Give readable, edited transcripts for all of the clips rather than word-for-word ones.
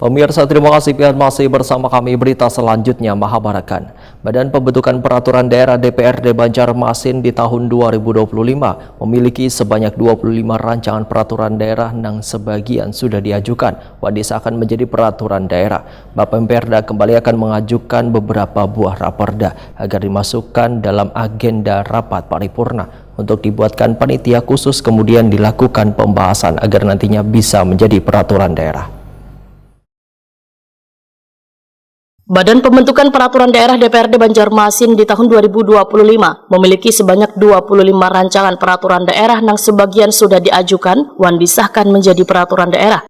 Pemirsa, terima kasih masih bersama kami. Berita selanjutnya, Mahabarakan. Badan Pembentukan Peraturan Daerah DPRD Banjarmasin di tahun 2025 memiliki sebanyak 25 rancangan peraturan daerah yang sebagian sudah diajukan disahkan menjadi peraturan daerah. Bapemperda kembali akan mengajukan beberapa buah raperda agar dimasukkan dalam agenda rapat paripurna untuk dibuatkan panitia khusus, kemudian dilakukan pembahasan agar nantinya bisa menjadi peraturan daerah. Badan Pembentukan Peraturan Daerah DPRD Banjarmasin di tahun 2025 memiliki sebanyak 25 rancangan peraturan daerah yang sebagian sudah diajukan disahkan menjadi peraturan daerah.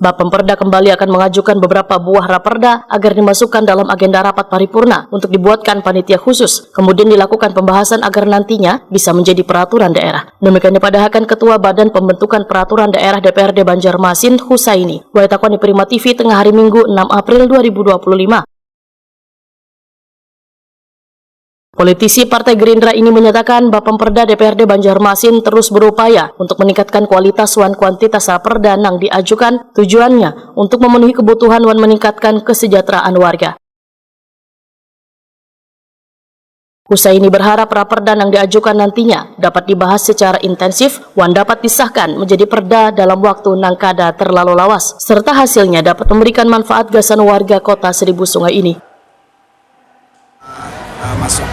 Bapemperda kembali akan mengajukan beberapa buah raperda agar dimasukkan dalam agenda rapat paripurna untuk dibuatkan panitia khusus, kemudian dilakukan pembahasan agar nantinya bisa menjadi peraturan daerah. Demikian dipadahkan Ketua Badan Pembentukan Peraturan Daerah DPRD Banjarmasin, Husaini, Waitakwani Prima TV tengah hari Minggu 6 April 2025. Politisi Partai Gerindra ini menyatakan Bapemperda DPRD Banjarmasin terus berupaya untuk meningkatkan kualitas dan kuantitas raperda yang diajukan, tujuannya untuk memenuhi kebutuhan dan meningkatkan kesejahteraan warga. Husaini berharap raperda yang diajukan nantinya dapat dibahas secara intensif dan dapat disahkan menjadi perda dalam waktu yang kada terlalu lawas, serta hasilnya dapat memberikan manfaat gasan warga kota Seribu Sungai ini. Masuk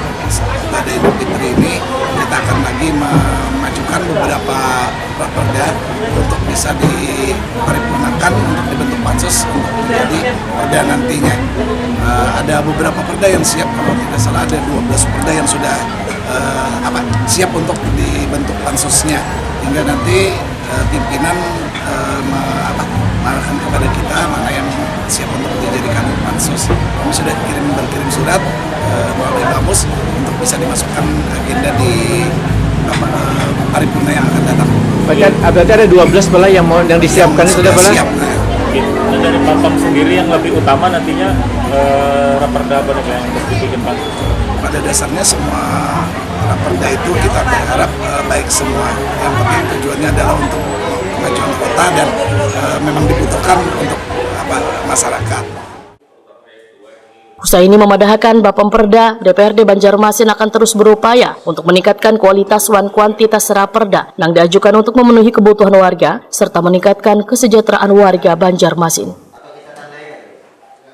pada Idul Fitri ini kita akan lagi memajukan beberapa raperda untuk bisa diparipurnakan untuk dibentuk pansus untuk menjadi perda nantinya. Ada beberapa perda yang siap, kalau tidak salah ada 12 perda yang sudah siap untuk dibentuk pansusnya, hingga nanti pimpinan mengarahkan kepada kita mana yang siap untuk dijadikan pansus. Kami sudah berkirim surat melalui Bamus untuk bisa dimasukkan agenda di paripurna yang akan datang. Berarti ada 12 bala yang disiapkan itu sudah bala? Siap. Nah, dari Bapak sendiri yang lebih utama nantinya raperda apa yang dibikin pansus? Pada dasarnya semua raperda itu kita berharap baik semua. Yang penting tujuannya adalah untuk kemajuan kota dan memang dibutuhkan untuk masyarakat. Husaini memadahkan Bapemperda DPRD Banjarmasin akan terus berupaya untuk meningkatkan kualitas dan kuantitas raperda yang diajukan untuk memenuhi kebutuhan warga serta meningkatkan kesejahteraan warga Banjarmasin.